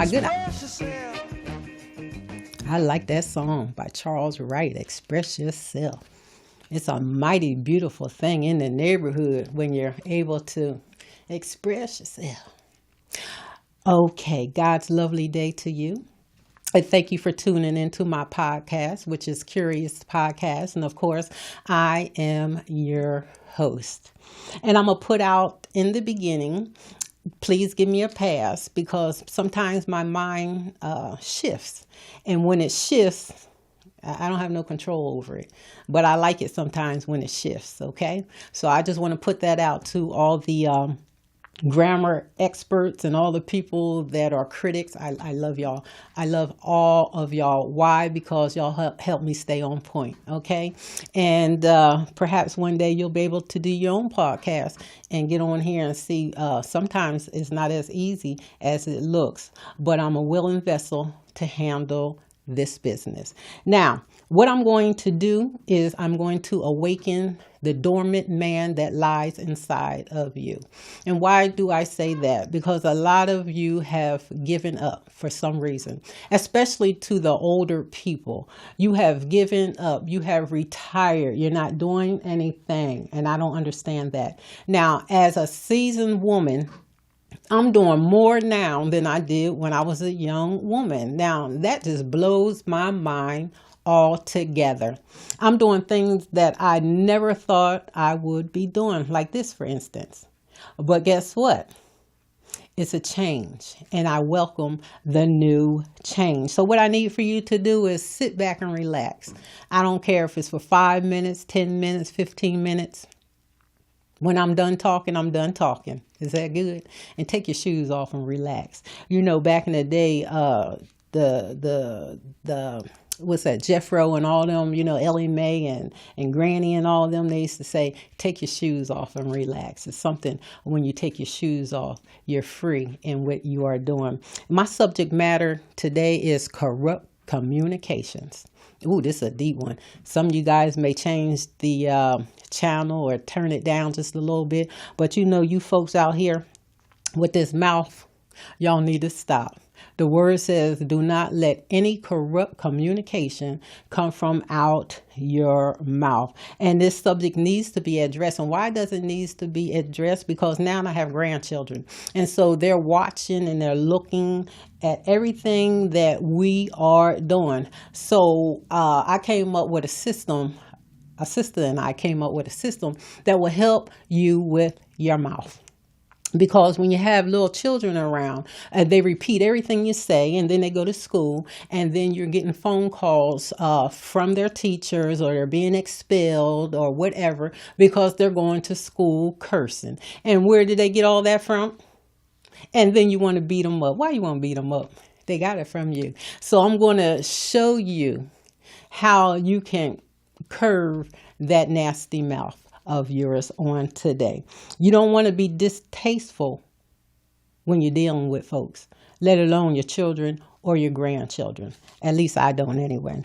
my goodness. I like that song by Charles Wright, Express Yourself. It's a mighty beautiful thing in the neighborhood when you're able to express yourself. Okay, God's lovely day to you. And thank you for tuning into my podcast, which is Qurious Podcast. And of course, I am your host. And I'm going to put out in the beginning, please give me a pass, because sometimes my mind shifts. And when it shifts, I don't have no control over it. But I like it sometimes when it shifts, okay? So I just want to put that out to all the grammar experts and all the people that are critics. I love y'all. I love all of y'all. Why? Because y'all help me stay on point. Okay. And perhaps one day you'll be able to do your own podcast and get on here and see. Sometimes it's not as easy as it looks, but I'm a willing vessel to handle this business. Now, what I'm going to do is I'm going to awaken the dormant man that lies inside of you. And why do I say that? Because a lot of you have given up for some reason, especially to the older people. You have given up. You have retired. You're not doing anything. And I don't understand that. Now, as a seasoned woman, I'm doing more now than I did when I was a young woman. Now, that just blows my mind altogether. I'm doing things that I never thought I would be doing, like this, for instance. But guess what? It's a change, and I welcome the new change. So what I need for you to do is sit back and relax. I don't care if it's for 5 minutes, 10 minutes, 15 minutes. When I'm done talking, I'm done talking. Is that good? And take your shoes off and relax. You know, back in the day, what's that, Jeffro and all them, you know, Ellie Mae and Granny and all them, they used to say, take your shoes off and relax. It's something when you take your shoes off, you're free in what you are doing. My subject matter today is corrupt communications. Ooh, this is a deep one. Some of you guys may change the channel or turn it down just a little bit. But you know, you folks out here with this mouth, y'all need to stop. The word says, do not let any corrupt communication come from out your mouth. And this subject needs to be addressed. And why does it need to be addressed? Because now I have grandchildren. And so they're watching and they're looking at everything that we are doing. So I came up with a system. A sister and I came up with a system that will help you with your mouth. Because when you have little children around, they repeat everything you say, and then they go to school, and then you're getting phone calls from their teachers, or they're being expelled or whatever, because they're going to school cursing. And where did they get all that from? And then you want to beat them up. Why you want to beat them up? They got it from you. So I'm going to show you how you can curve that nasty mouth of yours on today. You don't want to be distasteful when you're dealing with folks, let alone your children or your grandchildren. At least I don't anyway.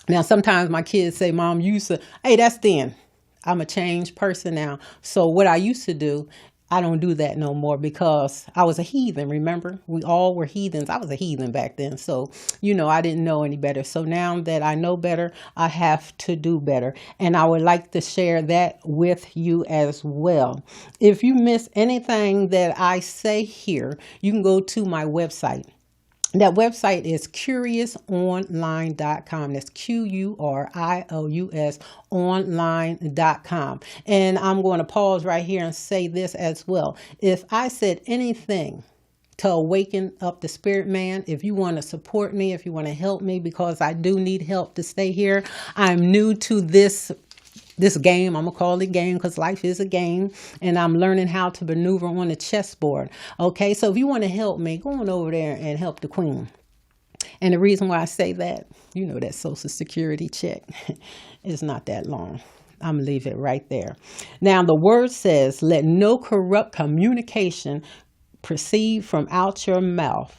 Now, sometimes my kids say, Mom, you used to, hey, that's then. I'm a changed person now. So what I used to do, I don't do that no more, because I was a heathen. Remember, we all were heathens. I was a heathen back then. So, you know, I didn't know any better. So now that I know better, I have to do better. And I would like to share that with you as well. If you miss anything that I say here, you can go to my website. That website is QuriousOnline.com. That's Qurious online.com. And I'm going to pause right here and say this as well. If I said anything to awaken up the spirit man, if you want to support me, if you want to help me, because I do need help to stay here. I'm new to this game. I'm going to call it game because life is a game, and I'm learning how to maneuver on the chessboard. Okay, so if you want to help me, go on over there and help the queen. And the reason why I say that, you know, that Social Security check is not that long. I'm going to leave it right there. Now, the word says, let no corrupt communication proceed from out your mouth,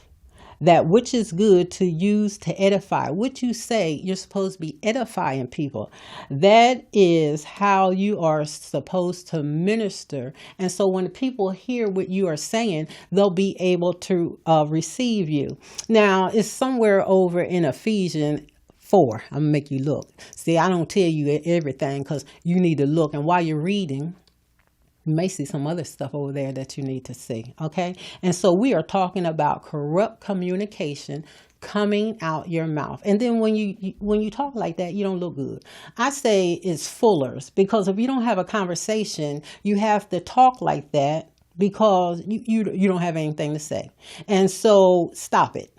that which is good to use to edify. What you say, you're supposed to be edifying people. That is how you are supposed to minister. And so when people hear what you are saying, they'll be able to receive you. Now, it's somewhere over in Ephesians 4. I'm gonna make you look. See, I don't tell you everything because you need to look. And while you're reading, you may see some other stuff over there that you need to see. Okay. And so we are talking about corrupt communication coming out your mouth. And then when you talk like that, you don't look good. I say it's fullers, because if you don't have a conversation, you have to talk like that because you don't have anything to say. And so stop it.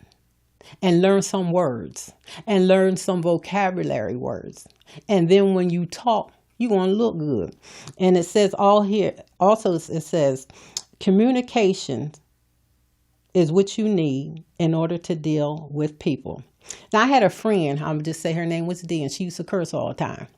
And learn some words and learn some vocabulary words. And then when you talk, you're going to look good. And it says all here, also it says communication is what you need in order to deal with people. Now, I had a friend, I'm just say her name was Dee, and she used to curse all the time.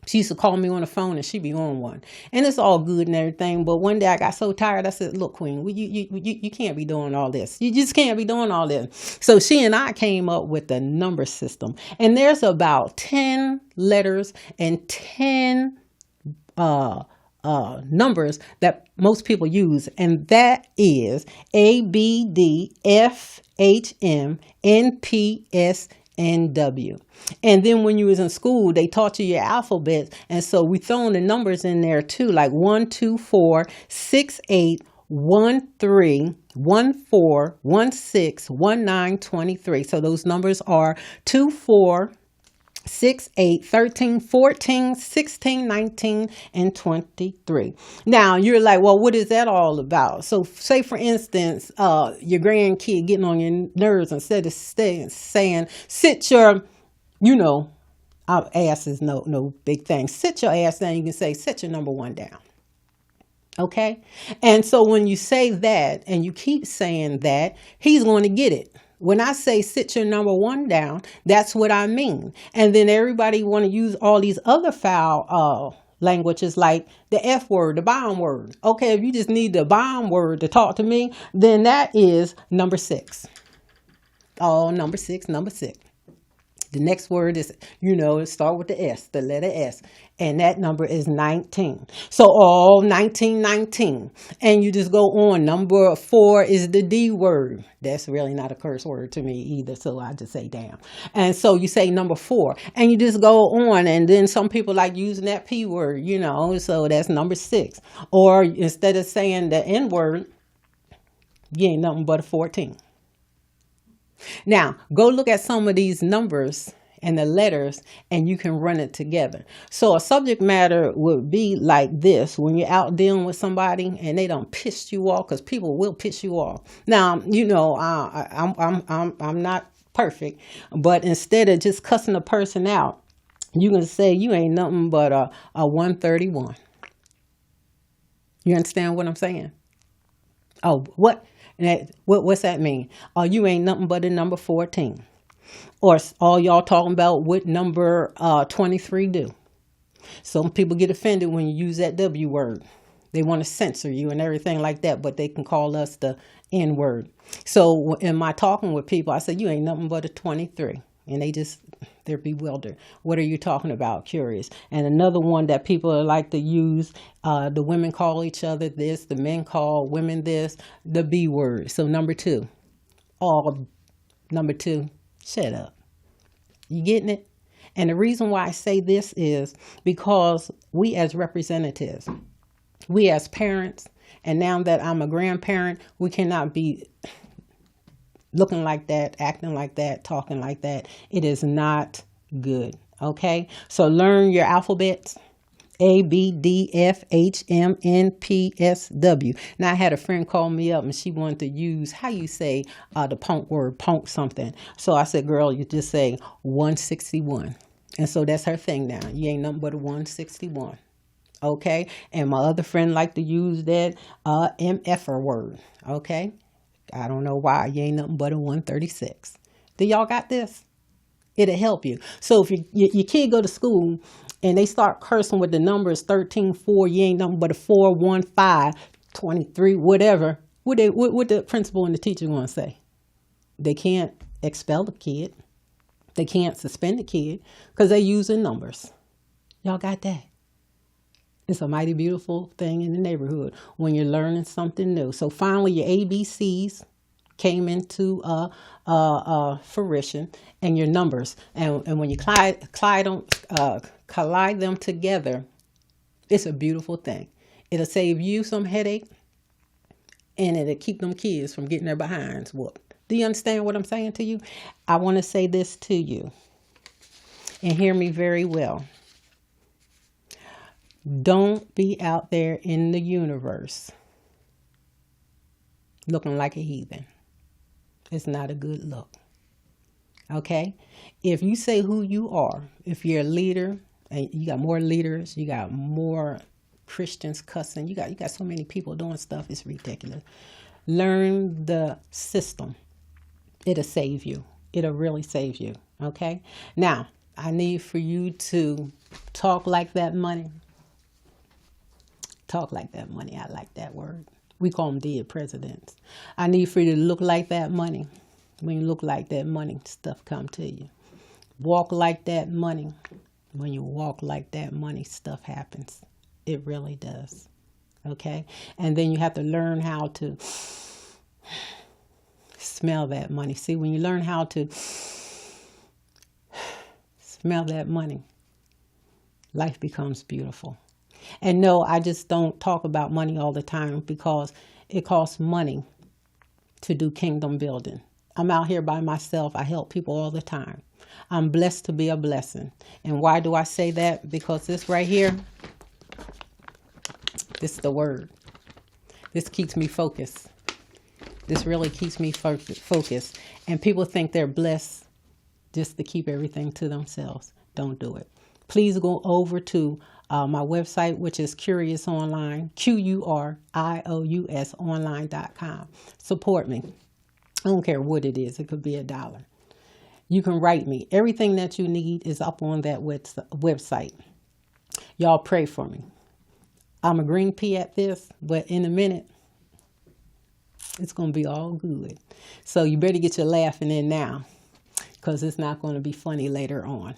She used to call me on the phone and she'd be on one. And it's all good and everything. But one day I got so tired, I said, look, Queen, you can't be doing all this. You just can't be doing all this. So she and I came up with the number system. And there's about 10 letters and 10 numbers that most people use. And that is A, B, D, F, H, M, N, P, S, and W. And then when you was in school, they taught you your alphabet. And so we thrown the numbers in there too, like 1, 2, 4, 6, 8, 1, 3, 1, 4, 1, 6, 1, 9, 23. So those numbers are 2, 4, 6, 8, 13, 14, 16, 19, and 23. Now, you're like, well, what is that all about? So say, for instance, your grandkid getting on your nerves, instead of saying, sit your, our ass is no big thing. Sit your ass down. You can say, sit your number 1 down. Okay? And so when you say that and you keep saying that, he's going to get it. When I say sit your number 1 down, that's what I mean. And then everybody want to use all these other foul languages like the F word, the bomb word. Okay, if you just need the bomb word to talk to me, then that is number 6. Oh, number 6, number 6. The next word is, start with the S, the letter S. And that number is 19. So all 19, 19. And you just go on. Number 4 is the D word. That's really not a curse word to me either. So I just say damn. And so you say number 4. And you just go on. And then some people like using that P word, So that's number 6. Or instead of saying the N word, you ain't nothing but a 14. Now, go look at some of these numbers and the letters, and you can run it together. So a subject matter would be like this: when you're out dealing with somebody and they don't piss you off, because people will piss you off. Now, I'm not perfect, but instead of just cussing a person out, you can say you ain't nothing but a 131. You understand what I'm saying? Oh, what? What's that mean? Oh, you ain't nothing but a number 14. Or all y'all talking about what number 23 do. Some people get offended when you use that W word. They want to censor you and everything like that, but they can call us the N word. So in my talking with people, I say, you ain't nothing but a 23. And they're bewildered. What are you talking about? Qurious. And another one that people like to use, the women call each other this, the men call women this, the B word. So number 2. Number 2, shut up. You getting it? And the reason why I say this is because we as representatives, we as parents, and now that I'm a grandparent, we cannot be looking like that, acting like that, talking like that. It is not good. Okay? So learn your alphabets. A, B, D, F, H, M, N, P, S, W. Now, I had a friend call me up and she wanted to use, how you say the punk word, punk something. So I said, girl, you just say 161. And so that's her thing now. You ain't nothing but a 161. Okay? And my other friend liked to use that MFer word. Okay? I don't know why. You ain't nothing but a 136. Do y'all got this? It'll help you. So if your kid go to school and they start cursing with the numbers 13, 4, you ain't nothing but a 4, 1, 5, 23, whatever, what the principal and the teacher going to say? They can't expel the kid. They can't suspend the kid because they're using numbers. Y'all got that? It's a mighty beautiful thing in the neighborhood when you're learning something new. So finally, your ABCs came into fruition, and your numbers. And when you collide them together, it's a beautiful thing. It'll save you some headache, and it'll keep them kids from getting their behinds whooped. Do you understand what I'm saying to you? I want to say this to you, and hear me very well. Don't be out there in the universe looking like a heathen. It's not a good look. Okay? If you say who you are, if you're a leader, and you got more leaders, you got more Christians cussing, you got so many people doing stuff, it's ridiculous. Learn the system. It'll save you. It'll really save you. Okay? Now, I need for you to talk like that money. Talk like that money. I like that word. We call them dead presidents. I need for you to look like that money. When you look like that money, stuff come to you. Walk like that money. When you walk like that money, stuff happens. It really does. Okay? And then you have to learn how to smell that money. See, when you learn how to smell that money, life becomes beautiful. And no, I just don't talk about money all the time because it costs money to do kingdom building. I'm out here by myself. I help people all the time. I'm blessed to be a blessing. And why do I say that? Because this right here, this is the word. This keeps me focused. This really keeps me focused. And people think they're blessed just to keep everything to themselves. Don't do it. Please go over to my website, which is Qurious Online, Qurious online.com. Support me. I don't care what it is. It could be $1. You can write me. Everything that you need is up on that website. Y'all pray for me. I'm a green pea at this, but in a minute, it's going to be all good. So you better get your laughing in now, because it's not going to be funny later on.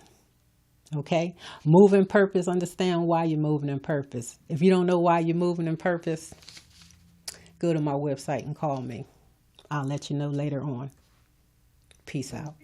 Okay? Move in purpose. Understand why you're moving in purpose. If you don't know why you're moving in purpose, go to my website and call me. I'll let you know later on. Peace out.